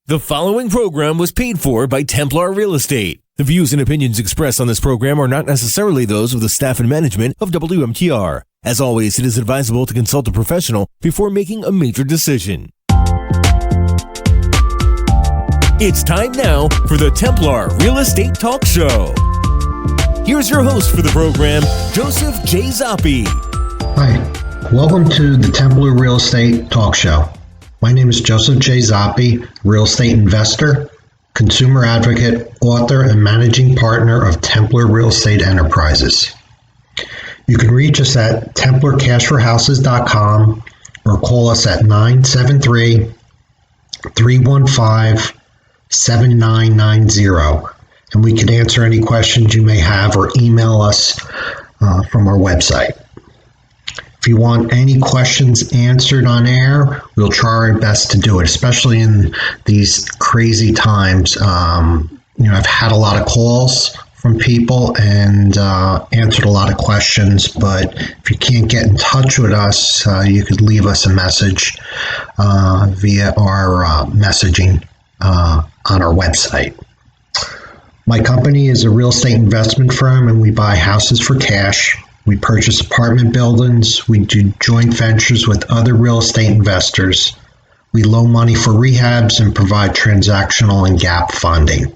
The following program was paid for by Templar Real Estate. The views and opinions expressed on this program are not necessarily those of the staff and management of WMTR. As always, it is advisable to consult a professional before making a major decision. It's time now for the Templar Real Estate Talk Show. Here's your host for the program, Joseph J. Zoppi. Hi, welcome to the Templar Real Estate Talk Show. My name is Joseph J. Zoppi, real estate investor, consumer advocate, author, and managing partner of Templar Real Estate Enterprises. You can reach us at templarcashforhouses.com or call us at 973-315-7990, and we can answer any questions you may have or email us from our website. If you want any questions answered on air, we'll try our best to do it, especially in these crazy times. I've had a lot of calls from people and answered a lot of questions, but if you can't get in touch with us, you could leave us a message via our messaging on our website. My company is a real estate investment firm, and we buy houses for cash. We purchase apartment buildings. We do joint ventures with other real estate investors. We loan money for rehabs and provide transactional and gap funding.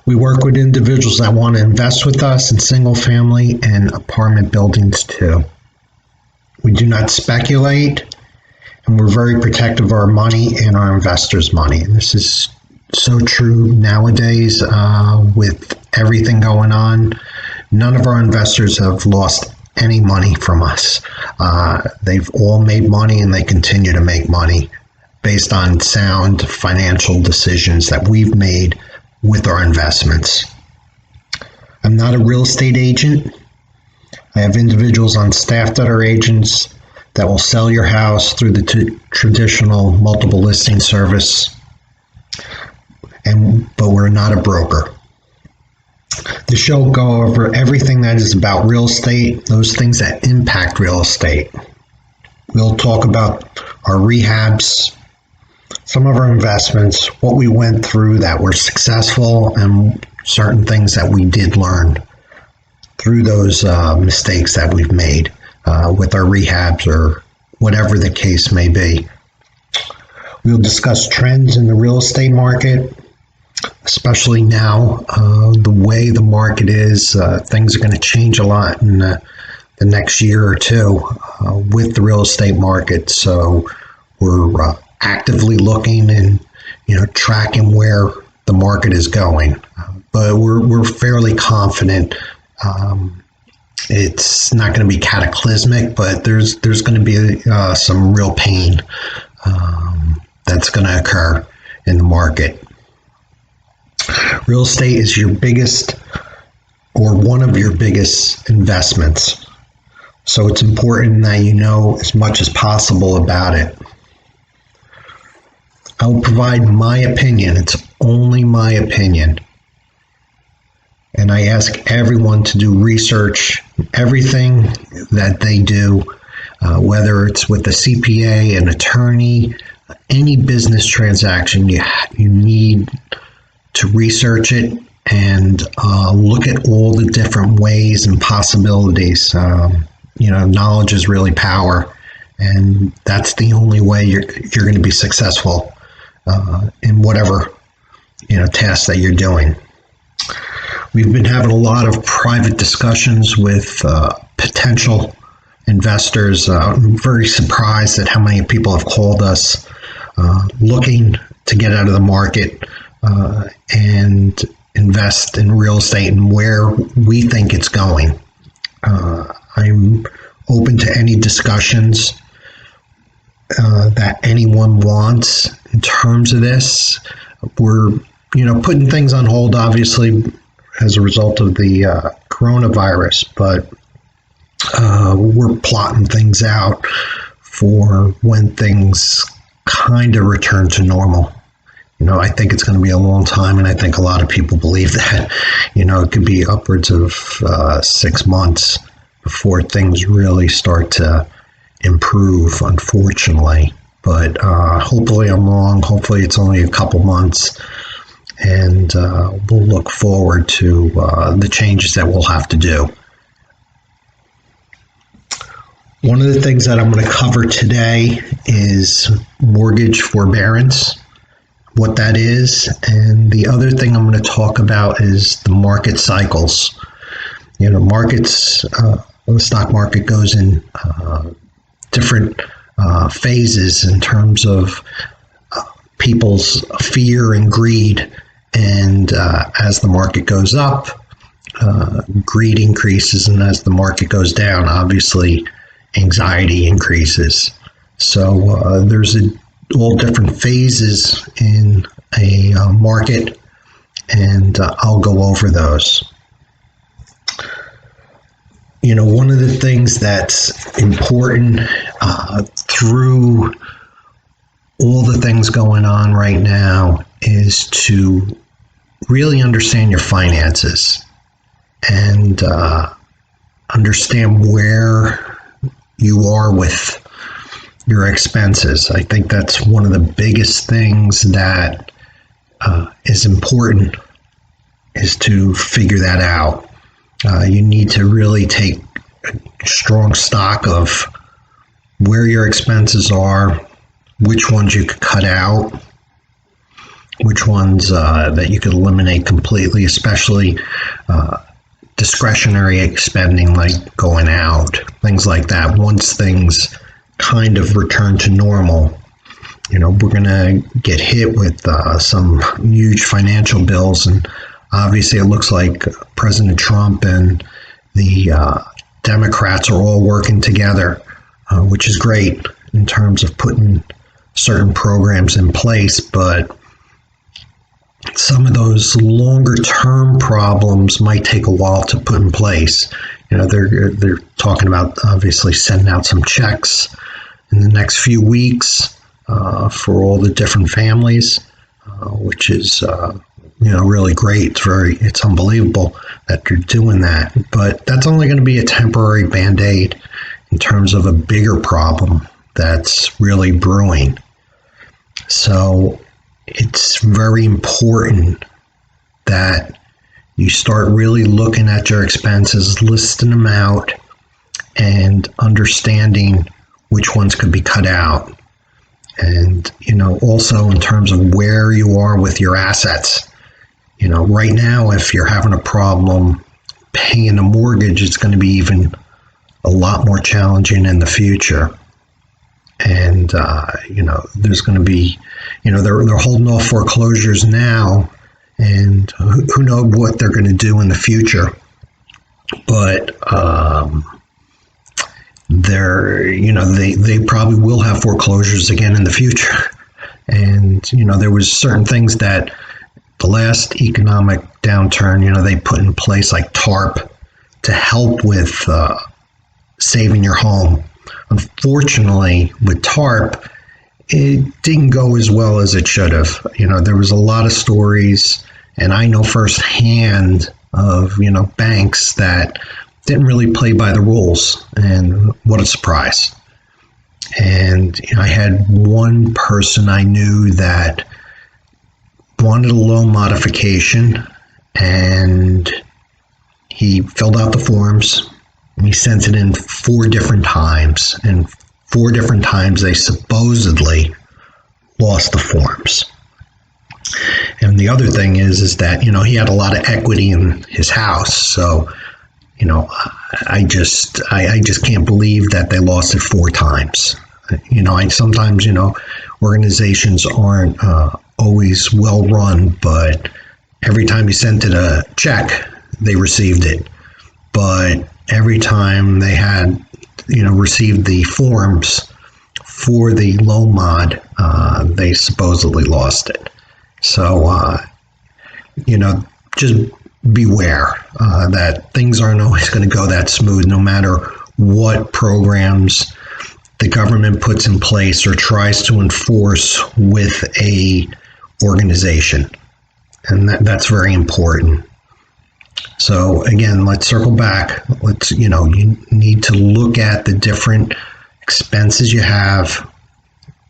We work with individuals that want to invest with us in single family and apartment buildings too. We do not speculate, and we're very protective of our money and our investors' money. And this is so true nowadays with everything going on. None of our investors have lost any money from us. They've all made money, and they continue to make money based on sound financial decisions that we've made with our investments. I'm not a real estate agent. I have individuals on staff that are agents that will sell your house through the traditional multiple listing service, but we're not a broker. The show will go over everything that is about real estate, those things that impact real estate. We'll talk about our rehabs, some of our investments, what we went through that were successful, and certain things that we did learn through those mistakes that we've made with our rehabs or whatever the case may be. We'll discuss trends in the real estate market, especially now, the way the market is. Things are going to change a lot in the next year or two with the real estate market. So we're actively looking and tracking where the market is going. But we're fairly confident. It's not going to be cataclysmic, but there's going to be some real pain that's going to occur in the market. Real estate is your biggest or one of your biggest investments. So it's important that you know as much as possible about it. I will provide my opinion. It's only my opinion. And I ask everyone to do research, everything that they do, whether it's with a CPA, an attorney, any business transaction, you need to research it and look at all the different ways and possibilities. Knowledge is really power, and that's the only way you're going to be successful in whatever task that you're doing. We've been having a lot of private discussions with potential investors. I'm very surprised at how many people have called us looking to get out of the market and invest in real estate and where we think it's going. I'm open to any discussions that anyone wants in terms of this. We're, putting things on hold, obviously, as a result of the coronavirus, but we're plotting things out for when things kind of return to normal. I think it's going to be a long time, and I think a lot of people believe that. It could be upwards of 6 months before things really start to improve, unfortunately. But hopefully I'm wrong. Hopefully it's only a couple months. And we'll look forward to the changes that we'll have to do. One of the things that I'm going to cover today is mortgage forbearance, what that is. And the other thing I'm going to talk about is the market cycles. Markets, the stock market goes in different phases in terms of people's fear and greed. And as the market goes up, greed increases. And as the market goes down, obviously, anxiety increases. So there's all different phases in a market, and I'll go over those. One of the things that's important through all the things going on right now is to really understand your finances and understand where you are with your expenses. I think that's one of the biggest things that is important, is to figure that out. You need to really take a strong stock of where your expenses are, which ones you could cut out, which ones that you could eliminate completely, especially discretionary spending like going out, things like that. Once things kind of return to normal, we're going to get hit with some huge financial bills. And obviously it looks like President Trump and the Democrats are all working together, which is great in terms of putting certain programs in place. But some of those longer term problems might take a while to put in place. They're talking about obviously sending out some checks in the next few weeks for all the different families, which is really great. It's unbelievable that they're doing that. But that's only going to be a temporary Band-Aid in terms of a bigger problem that's really brewing. So it's very important that you start really looking at your expenses, listing them out, and understanding which ones could be cut out. And, also in terms of where you are with your assets. Right now, if you're having a problem paying a mortgage, it's going to be even a lot more challenging in the future. And, there's going to be, they're holding off foreclosures now, and who knows what they're going to do in the future. But they probably will have foreclosures again in the future. And, there was certain things that the last economic downturn, they put in place like TARP to help with saving your home. Unfortunately, with TARP, it didn't go as well as it should have. There was a lot of stories, and I know firsthand of, banks that didn't really play by the rules, and what a surprise. And I had one person I knew that wanted a loan modification, and he filled out the forms. He sent it in 4 different times, and 4 different times they supposedly lost the forms. And the other thing is that, he had a lot of equity in his house. So, I just can't believe that they lost it 4 times. Sometimes, organizations aren't always well run, but every time you sent it a check, they received it. But every time they had, received the forms for the loan mod, they supposedly lost it. So, just beware that things aren't always going to go that smooth, no matter what programs the government puts in place or tries to enforce with a organization. And that's very important. So again, let's circle back. You need to look at the different expenses you have,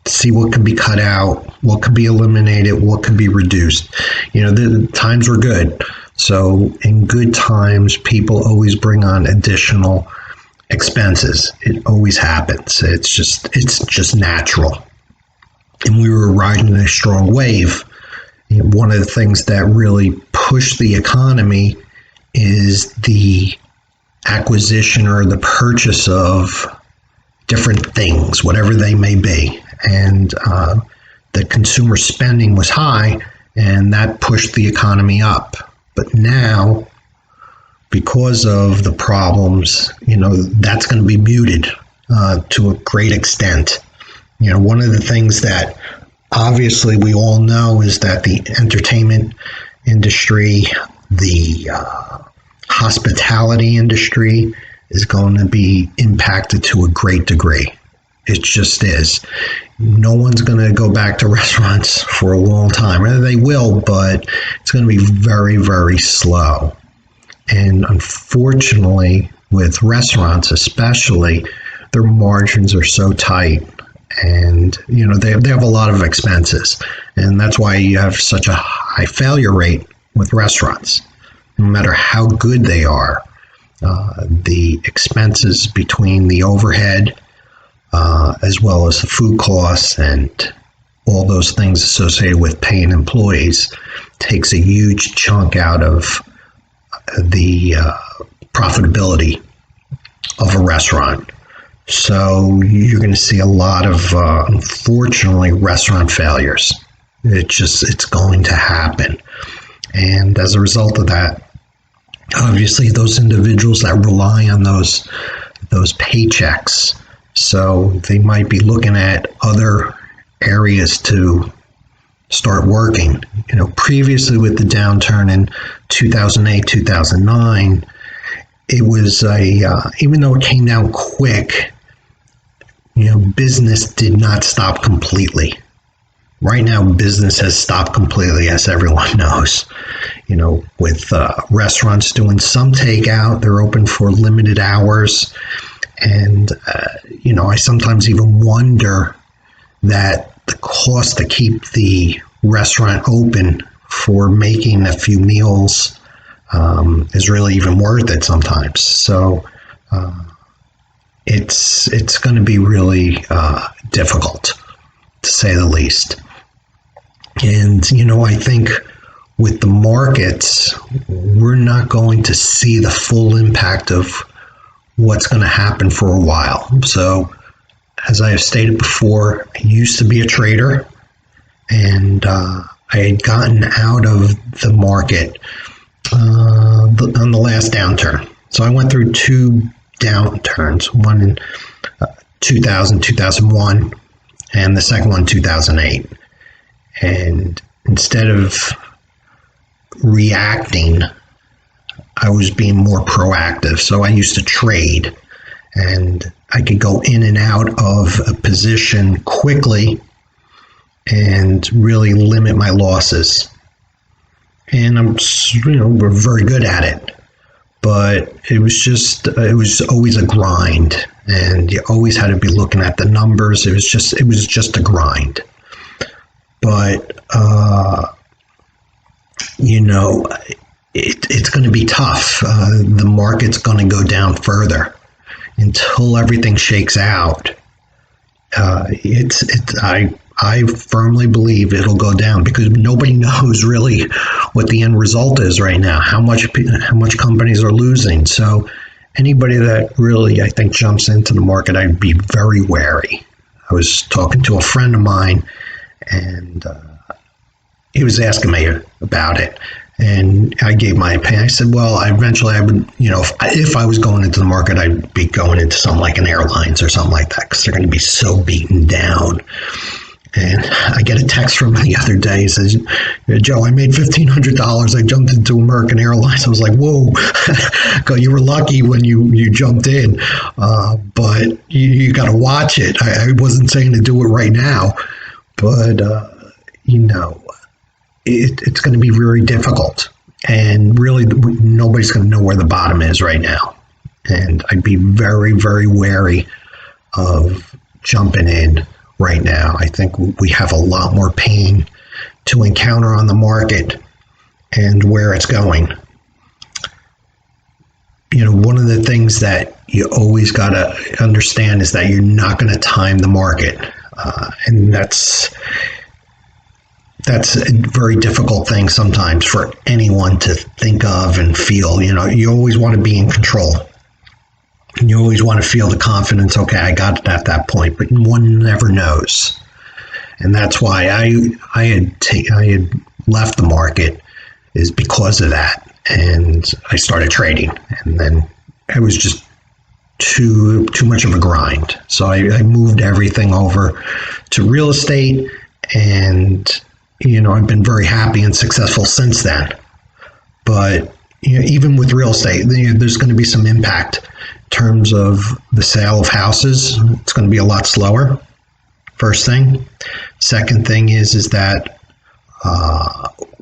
see what can be cut out, what can be eliminated, what can be reduced. The times were good. So in good times, people always bring on additional expenses. It always happens. It's just natural. And we were riding a strong wave. One of the things that really pushed the economy is the acquisition or the purchase of different things, whatever they may be. And the consumer spending was high, and that pushed the economy up. But now, because of the problems, that's going to be muted to a great extent. One of the things that obviously we all know is that the entertainment industry, the hospitality industry is going to be impacted to a great degree. It just is. No one's going to go back to restaurants for a long time. They will, but it's going to be very, very slow. And unfortunately, with restaurants especially, their margins are so tight. And, they have a lot of expenses. And that's why you have such a high failure rate with restaurants. No matter how good they are, the expenses between the overhead, as well as the food costs and all those things associated with paying employees, takes a huge chunk out of the profitability of a restaurant. So you're going to see a lot of, unfortunately, restaurant failures. It's going to happen. And as a result of that, obviously those individuals that rely on those paychecks, so they might be looking at other areas to start working. Previously with the downturn in 2008, 2009, it was even though it came down quick, business did not stop completely. Right now, business has stopped completely, as everyone knows. With restaurants doing some takeout, they're open for limited hours. And, I sometimes even wonder that the cost to keep the restaurant open for making a few meals is really even worth it sometimes. So it's going to be really difficult, to say the least. And, I think with the markets, we're not going to see the full impact of what's going to happen for a while. So, as I have stated before, I used to be a trader, and I had gotten out of the market on the last downturn. So I went through two downturns, one in 2000, 2001, and the second one, 2008. And instead of reacting, I was being more proactive. So I used to trade, and I could go in and out of a position quickly and really limit my losses. And we're very good at it. But it was always a grind, and you always had to be looking at the numbers. It was just a grind. But it's going to be tough. The market's going to go down further until everything shakes out. I firmly believe it'll go down because nobody knows really what the end result is right now. How much companies are losing. So anybody that really, I think, jumps into the market, I'd be very wary. I was talking to a friend of mine, and he was asking me about it, and I gave my opinion. I said, well, eventually I would, if I was going into the market, I'd be going into something like an airlines or something like that, because they're going to be so beaten down. And I get a text from him the other day. He says, Joe, I made $1,500. I jumped into American Airlines. I was like, whoa, you were lucky when you jumped in. But you got to watch it. I wasn't saying to do it right now, but, it's going to be very difficult. And really, nobody's going to know where the bottom is right now. And I'd be very, very wary of jumping in right now. I think we have a lot more pain to encounter on the market and where it's going. One of the things that you always got to understand is that you're not going to time the market. And that's a very difficult thing sometimes for anyone to think of and feel. You always want to be in control. And you always want to feel the confidence, okay, I got it at that point, but one never knows. And that's why I had left the market, is because of that. And I started trading, and then it was just too much of a grind. So I moved everything over to real estate, and I've been very happy and successful since then. But even with real estate, there's going to be some impact in terms of the sale of houses. It's going to be a lot slower. First thing. Second thing is that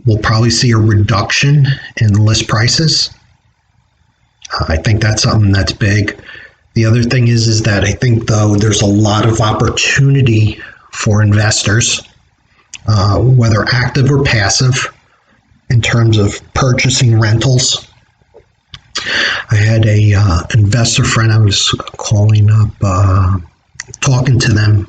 we'll probably see a reduction in list prices. I think that's something that's big. The other thing is that I think, though, there's a lot of opportunity for investors, whether active or passive, in terms of purchasing rentals. I had a investor friend I was calling up, talking to them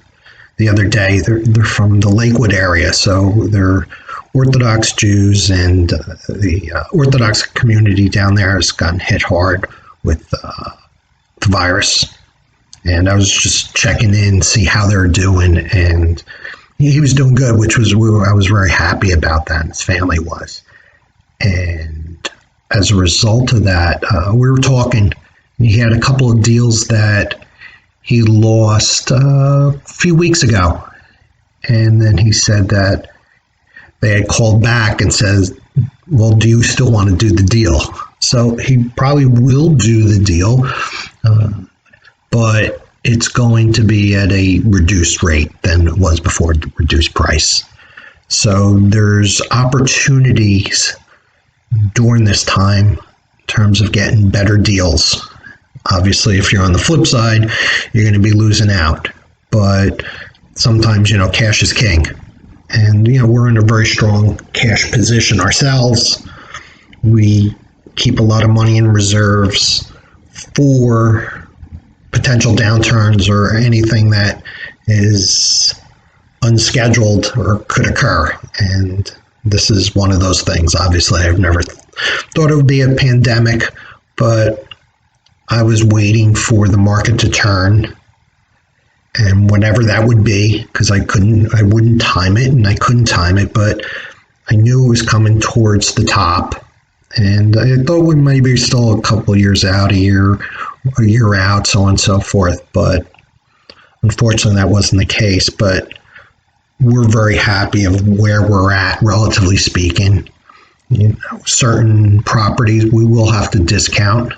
the other day. They're from the Lakewood area, so they're Orthodox Jews, and the Orthodox community down there has gotten hit hard with the virus. And I was just checking in, see how they're doing, and he was doing good, I was very happy about that, and his family was. And as a result of that, we were talking. He had a couple of deals that he lost a few weeks ago, and then he said that they had called back and says, well, do you still want to do the deal? So he probably will do the deal, but it's going to be at a reduced rate than it was before, the reduced price. So there's opportunities during this time in terms of getting better deals. Obviously, if you're on the flip side, you're going to be losing out. But sometimes, cash is king. And, we're in a very strong cash position ourselves. We keep a lot of money in reserves for potential downturns or anything that is unscheduled or could occur. And this is one of those things. Obviously, I've never thought it would be a pandemic, but I was waiting for the market to turn. And whenever that would be, because I wouldn't time it, and I couldn't time it, but I knew it was coming towards the top. And I thought we might be still a couple of years out, a year out, so on and so forth. But unfortunately, that wasn't the case. But we're very happy of where we're at, relatively speaking. Certain properties we will have to discount,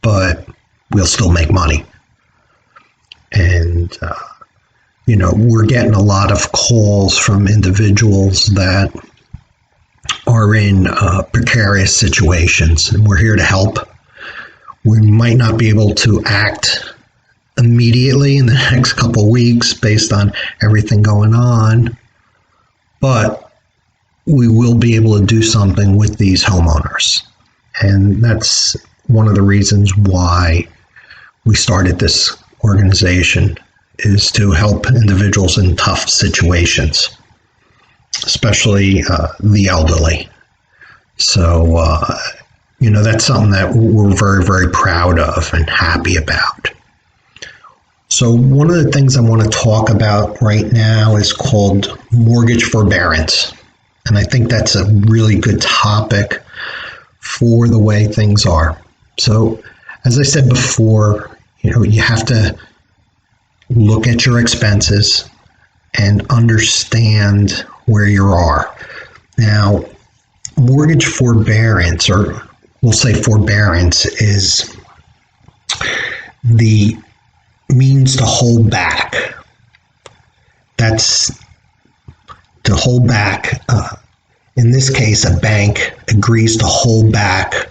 but we'll still make money. And, we're getting a lot of calls from individuals that are in precarious situations, and we're here to help. We might not be able to act immediately in the next couple of weeks based on everything going on, but we will be able to do something with these homeowners. And that's one of the reasons why we started this organization, is to help individuals in tough situations, especially the elderly. So, that's something that we're very, very proud of and happy about. So one of the things I want to talk about right now is called mortgage forbearance. And I think that's a really good topic for the way things are. So, as I said before, you have to look at your expenses and understand where you are. Now, mortgage forbearance, or we'll say forbearance, is the means to hold back. That's to hold back. In this case, a bank agrees to hold back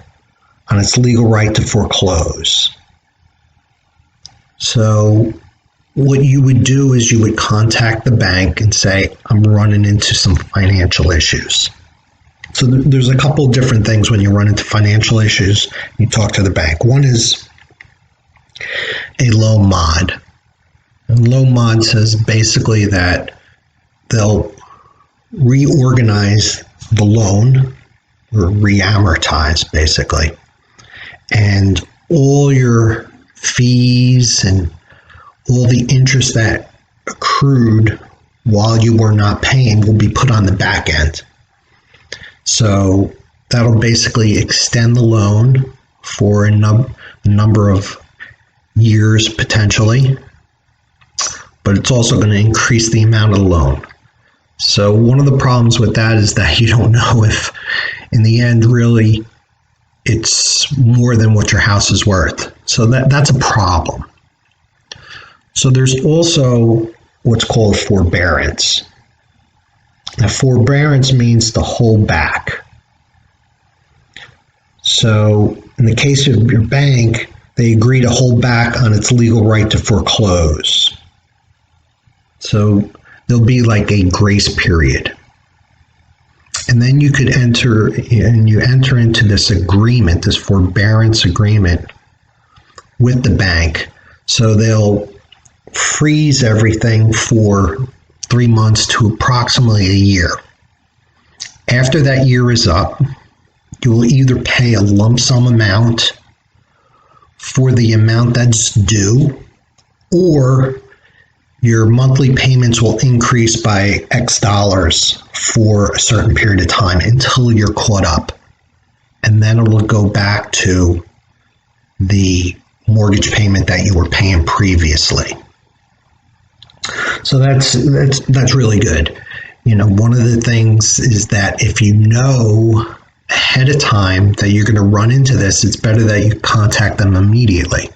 on its legal right to foreclose. So what you would do is you would contact the bank and say, I'm running into some financial issues. So there's a couple of different things when you run into financial issues. You talk to the bank. One is a low mod. And low mod says basically that they'll reorganize the loan or re-amortize basically. And all your fees and all the interest that accrued while you were not paying will be put on the back end. So that'll basically extend the loan for a number of years potentially, but it's also going to increase the amount of the loan. So one of the problems with that is that you don't know if in the end really it's more than what your house is worth. So that's a problem. So there's also what's called forbearance. Now, forbearance means to hold back. So in the case of your bank, they agree to hold back on its legal right to foreclose. So there'll be like a grace period. And then you could enter into this agreement, this forbearance agreement with the bank. So they'll freeze everything for 3 months to approximately a year. After that year is up, you will either pay a lump sum amount for the amount that's due, or your monthly payments will increase by X dollars for a certain period of time until you're caught up. And then it'll go back to the mortgage payment that you were paying previously. So that's really good. You know, one of the things is that if you know ahead of time that you're going to run into this, it's better that you contact them immediately.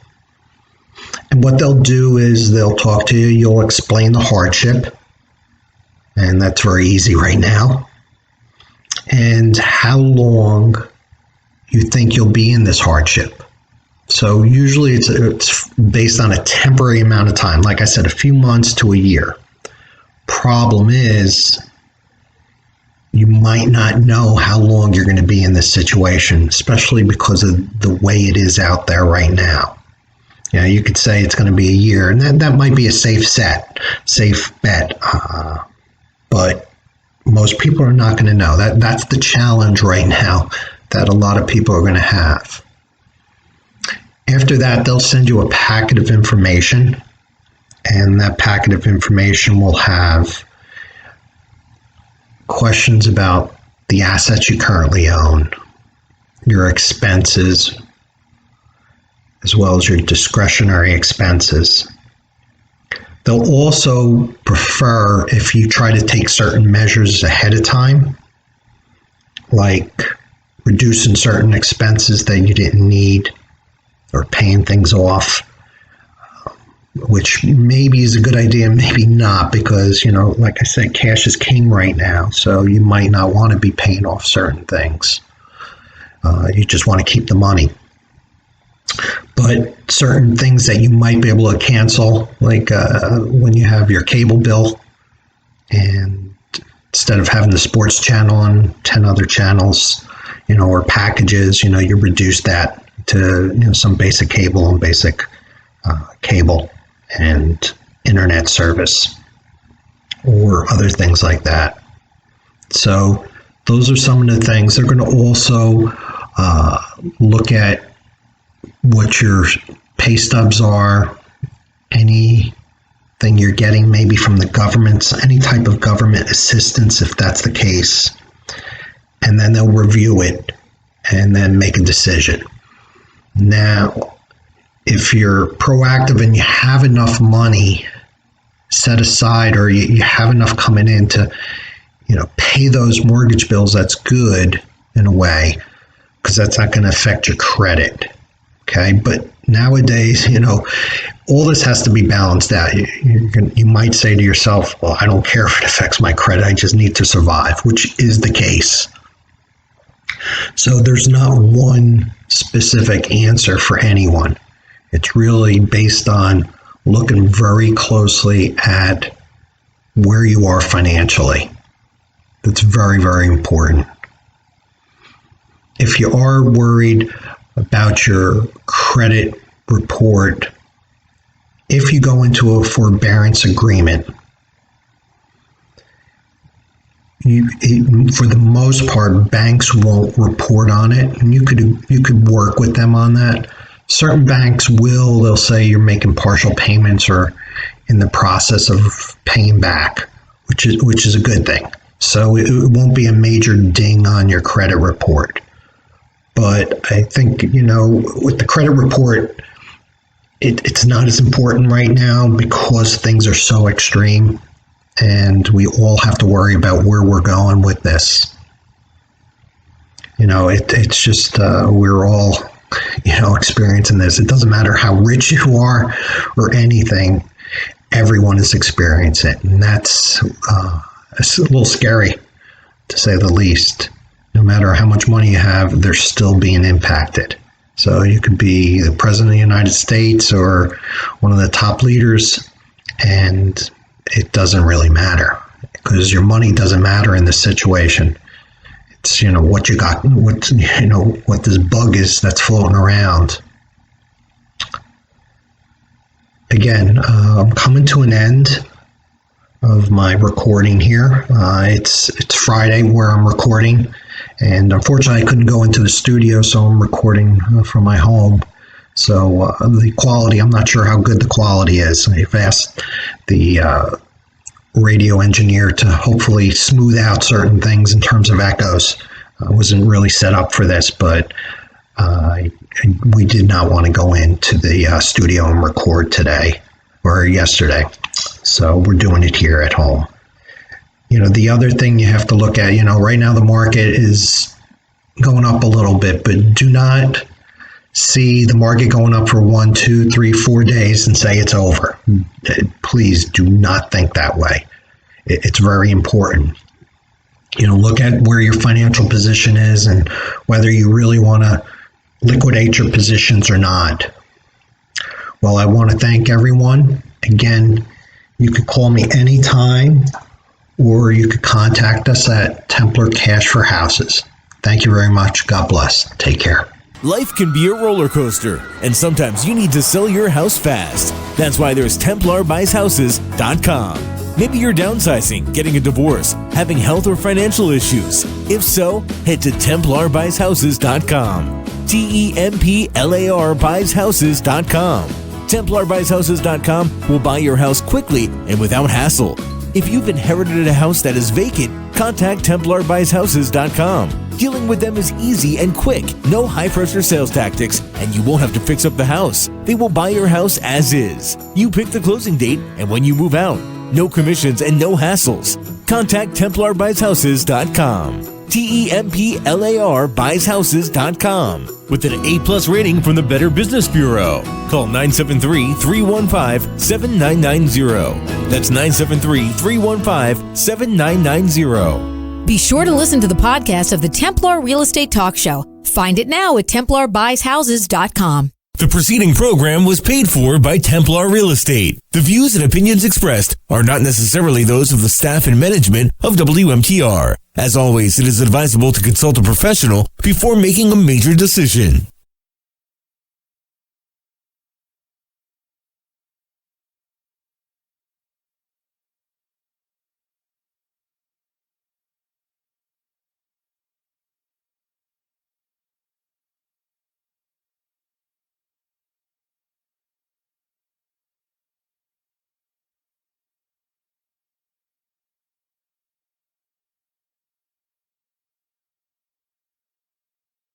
And what they'll do is they'll talk to you, you'll explain the hardship, and that's very easy right now, and how long you think you'll be in this hardship. So usually it's based on a temporary amount of time, like I said, a few months to a year. Problem is, you might not know how long you're going to be in this situation, especially because of the way it is out there right now. You know, you could say it's going to be a year, and that might be a safe bet. But most people are not going to know. That's the challenge right now that a lot of people are going to have. After that, they'll send you a packet of information, and that packet of information will have questions about the assets you currently own, your expenses, as well as your discretionary expenses. They'll also prefer if you try to take certain measures ahead of time, like reducing certain expenses that you didn't need or paying things off, which maybe is a good idea, maybe not, because, you know, like I said, cash is king right now, so you might not want to be paying off certain things. You just want to keep the money. But certain things that you might be able to cancel, like when you have your cable bill, and instead of having the sports channel and 10 other channels, you know, or packages, you know, you reduce that to, you know, some basic cable and basic cable and internet service or other things like that. So those are some of the things. They're going to also look at what your pay stubs are, anything you're getting maybe from the government, any type of government assistance if that's the case, and then they'll review it and then make a decision. Now, if you're proactive and you have enough money set aside, or you have enough coming in to, you know, pay those mortgage bills, that's good in a way, because that's not going to affect your credit. Okay, but nowadays, you know, all this has to be balanced out. You might say to yourself, well, I don't care if it affects my credit, I just need to survive, which is the case. So there's not one specific answer for anyone. It's really based on looking very closely at where you are financially. That's very, very important. If you are worried about your credit report, if you go into a forbearance agreement, for the most part, banks won't report on it, and you could work with them on that. Certain banks will. They'll say you're making partial payments or in the process of paying back, which is a good thing. So it won't be a major ding on your credit report. But I think, with the credit report, it's not as important right now because things are so extreme. And we all have to worry about where we're going with this. It's just we're all, experiencing this. It doesn't matter how rich you are or anything. Everyone is experiencing it. And that's it's a little scary, to say the least. No matter how much money you have, they're still being impacted. So you could be the president of the United States or one of the top leaders, and it doesn't really matter because your money doesn't matter in this situation. It's, what you got, what this bug is that's floating around. Again, I'm coming to an end of my recording here. It's Friday where I'm recording, and unfortunately I couldn't go into the studio, so I'm recording from my home. So the quality, I'm not sure how good the quality is. I've asked the radio engineer to hopefully smooth out certain things in terms of echoes. I wasn't really set up for this, but we did not want to go into the studio and record today or yesterday. So we're doing it here at home. The other thing you have to look at, right now the market is going up a little bit, but do not see the market going up for 1, 2, 3, 4 days and say it's over. Please do not think that way. It's very important. Look at where your financial position is and whether you really want to liquidate your positions or not. Well, I want to thank everyone. Again, you could call me anytime, or you could contact us at Templar Cash for Houses. Thank you very much. God bless. Take care. Life can be a roller coaster, and sometimes you need to sell your house fast. That's why there's TemplarBuysHouses.com. Maybe you're downsizing, getting a divorce, having health or financial issues. If so, head to TemplarBuysHouses.com. TemplarBuysHouses.com. TemplarBuysHouses.com will buy your house quickly and without hassle. If you've inherited a house that is vacant, contact TemplarBuysHouses.com. Dealing with them is easy and quick. No high-pressure sales tactics, and you won't have to fix up the house. They will buy your house as is. You pick the closing date and when you move out. No commissions and no hassles. Contact TemplarBuysHouses.com. TemplarBuysHouses.com. With an A+ rating from the Better Business Bureau. Call 973-315-7990. That's 973-315-7990. Be sure to listen to the podcast of the Templar Real Estate Talk Show. Find it now at TemplarBuysHouses.com. The preceding program was paid for by Templar Real Estate. The views and opinions expressed are not necessarily those of the staff and management of WMTR. As always, it is advisable to consult a professional before making a major decision.